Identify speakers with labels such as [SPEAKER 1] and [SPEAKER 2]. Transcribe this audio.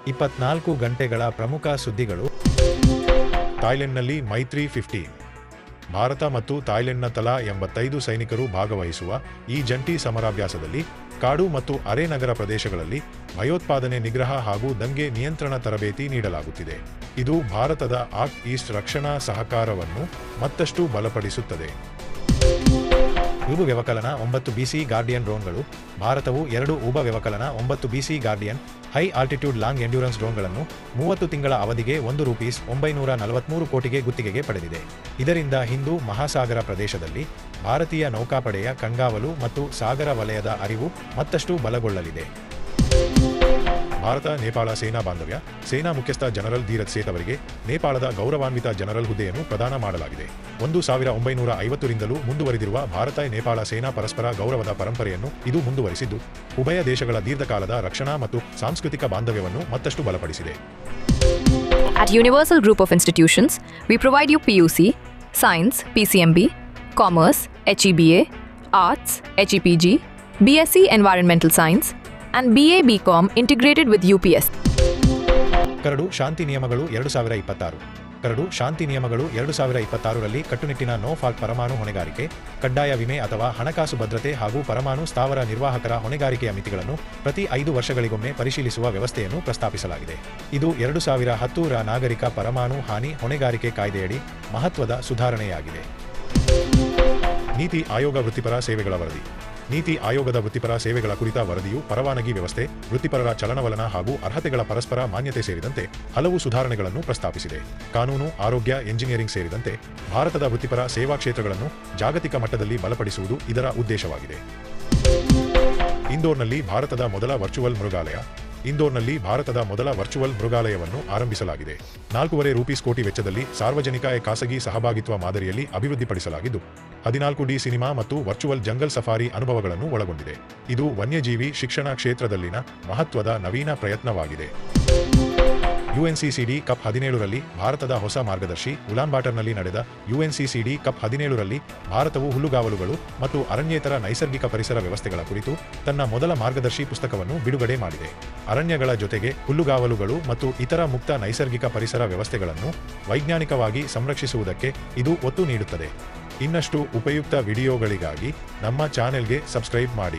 [SPEAKER 1] 24 ಗಂಟೆಗಳ ಪ್ರಮುಖ ಸುದ್ದಿಗಳು. ಥಾಯ್ಲೆಂಡ್ನಲ್ಲಿ ಮೈತ್ರಿ 15. ಭಾರತ ಮತ್ತು ಥಾಯ್ಲೆಂಡ್ನ ತಲಾ 85 ಸೈನಿಕರು ಭಾಗವಹಿಸುವ ಈ ಜಂಟಿ ಸಮರಾಭ್ಯಾಸದಲ್ಲಿ ಕಾಡು ಮತ್ತು ಅರೆ ನಗರ ಪ್ರದೇಶಗಳಲ್ಲಿ ಭಯೋತ್ಪಾದನೆ ನಿಗ್ರಹ ಹಾಗೂ ದಂಗೆ ನಿಯಂತ್ರಣ ತರಬೇತಿ ನೀಡಲಾಗುತ್ತಿದೆ. ಇದು ಭಾರತದ ಆಕ್ಟ್ ಈಸ್ಟ್ ರಕ್ಷಣಾ ಸಹಕಾರವನ್ನು ಮತ್ತಷ್ಟು ಬಲಪಡಿಸುತ್ತದೆ. ಉಬ ವ್ಯವಕಲನ 9 BC ಗಾರ್ಡಿಯನ್ ಡ್ರೋನ್ಗಳು. ಭಾರತವು 2 ಉಬ ವ್ಯವಕಲನ 9 BC guardian high altitude long endurance ಡ್ರೋನ್ಗಳನ್ನು 30 ತಿಂಗಳ ಅವಧಿಗೆ ₹943 ಕೋಟಿಗೆ ಗುತ್ತಿಗೆಗೆ ಪಡೆದಿದೆ. ಇದರಿಂದ ಹಿಂದೂ ಮಹಾಸಾಗರ ಪ್ರದೇಶದಲ್ಲಿ ಭಾರತೀಯ ನೌಕಾಪಡೆಯ ಕಣ್ಗಾವಲು ಮತ್ತು ಸಾಗರ ವಲಯದ ಅರಿವು ಮತ್ತಷ್ಟು ಬಲಗೊಳ್ಳಲಿದೆ. ಭಾರತ ನೇಪಾಳ ಸೇನಾ ಬಾಂಧವ್ಯ. ಸೇನಾ ಮುಖ್ಯಸ್ಥ ಜನರಲ್ ಧೀರಜ್ ಸೇಠ್ ಅವರಿಗೆ ನೇಪಾಳದ ಗೌರವಾನ್ವಿತ ಜನರಲ್ ಹುದ್ದೆಯನ್ನು ಪ್ರದಾನ ಮಾಡಲಾಗಿದೆ. 1950 ರಿಂದಲೂ ಮುಂದುವರಿದಿರುವ ಭಾರತ ನೇಪಾಳ ಸೇನಾ ಪರಸ್ಪರ ಗೌರವದ ಪರಂಪರೆಯನ್ನು ಇದು ಮುಂದುವರಿಸಿದ್ದು, ಉಭಯ ದೇಶಗಳ ದೀರ್ಘಕಾಲದ ರಕ್ಷಣಾ ಮತ್ತು ಸಾಂಸ್ಕೃತಿಕ ಬಾಂಧವ್ಯವನ್ನು ಮತ್ತಷ್ಟು ಬಲಪಡಿಸಿದೆ.
[SPEAKER 2] At Universal Group of Institutions, we provide you PUC, Science, PCMB, Commerce, HEBA, Arts, HEPG, BSc Environmental Science, and BA BCom integrated with UPS.
[SPEAKER 1] Curd ಶಾಂತಿ ನಿಯಮಗಳು 2026. ಕರಡು ಶಾಂತಿ ನಿಯಮಗಳು 2026ರಲ್ಲಿ ಕಟ್ಟುನಿಟ್ಟಿನ ನೋ ಫಾಲ್ಟ್ ಪರಮಾಣು ಹೊಣೆಗಾರಿಕೆ, ಕಡ್ಡಾಯ ವಿಮೆ ಅಥವಾ ಹಣಕಾಸು ಭದ್ರತೆ ಹಾಗೂ ಪರಮಾಣು ಸ್ಥಾವರ ನಿರ್ವಾಹಕರ ಹೊಣೆಗಾರಿಕೆಯ ಮಿತಿಗಳನ್ನು ಪ್ರತಿ 5 ವರ್ಷಗಳಿಗೊಮ್ಮೆ ಪರಿಶೀಲಿಸುವ ವ್ಯವಸ್ಥೆಯನ್ನು ಪ್ರಸ್ತಾಪಿಸಲಾಗಿದೆ. ಇದು 2010ರ ನಾಗರಿಕ ಪರಮಾಣು ಹಾನಿ ಹೊಣೆಗಾರಿಕೆ ಕಾಯ್ದೆಯಡಿ ಮಹತ್ವದ ಸುಧಾರಣೆಯಾಗಿದೆ. ನೀತಿ ಆಯೋಗ ವೃತ್ತಿಪರ ಸೇವೆಗಳ ವರದಿ. ನೀತಿ ಆಯೋಗದ ವೃತ್ತಿಪರ ಸೇವೆಗಳ ಕುರಿತ ವರದಿಯು ಪರವಾನಗಿ ವ್ಯವಸ್ಥೆ, ವೃತ್ತಿಪರರ ಚಲನವಲನ ಹಾಗೂ ಅರ್ಹತೆಗಳ ಪರಸ್ಪರ ಮಾನ್ಯತೆ ಸೇರಿದಂತೆ ಹಲವು ಸುಧಾರಣೆಗಳನ್ನು ಪ್ರಸ್ತಾಪಿಸಿದೆ. ಕಾನೂನು, ಆರೋಗ್ಯ, ಎಂಜಿನಿಯರಿಂಗ್ ಸೇರಿದಂತೆ ಭಾರತದ ವೃತ್ತಿಪರ ಸೇವಾ ಕ್ಷೇತ್ರಗಳನ್ನು ಜಾಗತಿಕ ಮಟ್ಟದಲ್ಲಿ ಬಲಪಡಿಸುವುದು ಇದರ ಉದ್ದೇಶವಾಗಿದೆ. ಇಂದೋರ್ನಲ್ಲಿ ಭಾರತದ ಮೊದಲ ವರ್ಚುವಲ್ ಮೃಗಾಲಯ. ಇಂದೋರ್ನಲ್ಲಿ ಭಾರತದ ಮೊದಲ ವರ್ಚುವಲ್ ಮೃಗಾಲಯವನ್ನು ಆರಂಭಿಸಲಾಗಿದೆ. ₹4.5 ಕೋಟಿ ವೆಚ್ಚದಲ್ಲಿ ಸಾರ್ವಜನಿಕ ಖಾಸಗಿ ಸಹಭಾಗಿತ್ವ ಮಾದರಿಯಲ್ಲಿ ಅಭಿವೃದ್ಧಿಪಡಿಸಲಾಗಿದ್ದು, 14D ಸಿನಿಮಾ ಮತ್ತು ವರ್ಚುವಲ್ ಜಂಗಲ್ ಸಫಾರಿ ಅನುಭವಗಳನ್ನು ಒಳಗೊಂಡಿದೆ. ಇದು ವನ್ಯಜೀವಿ ಶಿಕ್ಷಣ ಕ್ಷೇತ್ರದಲ್ಲಿನ ಮಹತ್ವದ ನವೀನ ಪ್ರಯತ್ನವಾಗಿದೆ. UNCCD ಕಪ್ 17ರಲ್ಲಿ ಭಾರತದ ಹೊಸ ಮಾರ್ಗದರ್ಶಿ. ಉಲಾನ್ಬಾಟರ್ನಲ್ಲಿ ನಡೆದ UNCCD ಕಪ್ 17ರಲ್ಲಿ ಭಾರತವು ಹುಲ್ಲುಗಾವಲುಗಳು ಮತ್ತು ಅರಣ್ಯೇತರ ನೈಸರ್ಗಿಕ ಪರಿಸರ ವ್ಯವಸ್ಥೆಗಳ ಕುರಿತು ತನ್ನ ಮೊದಲ ಮಾರ್ಗದರ್ಶಿ ಪುಸ್ತಕವನ್ನು ಬಿಡುಗಡೆ ಮಾಡಿದೆ. ಅರಣ್ಯಗಳ ಜೊತೆಗೆ ಹುಲ್ಲುಗಾವಲುಗಳು ಮತ್ತು ಇತರ ಮುಕ್ತ ನೈಸರ್ಗಿಕ ಪರಿಸರ ವ್ಯವಸ್ಥೆಗಳನ್ನು ವೈಜ್ಞಾನಿಕವಾಗಿ ಸಂರಕ್ಷಿಸುವುದಕ್ಕೆ ಇದು ಒತ್ತು ನೀಡುತ್ತದೆ. ಇನ್ನಷ್ಟು ಉಪಯುಕ್ತ ವಿಡಿಯೋಗಳಿಗಾಗಿ ನಮ್ಮ ಚಾನೆಲ್ಗೆ ಸಬ್ಸ್ಕ್ರೈಬ್ ಮಾಡಿ.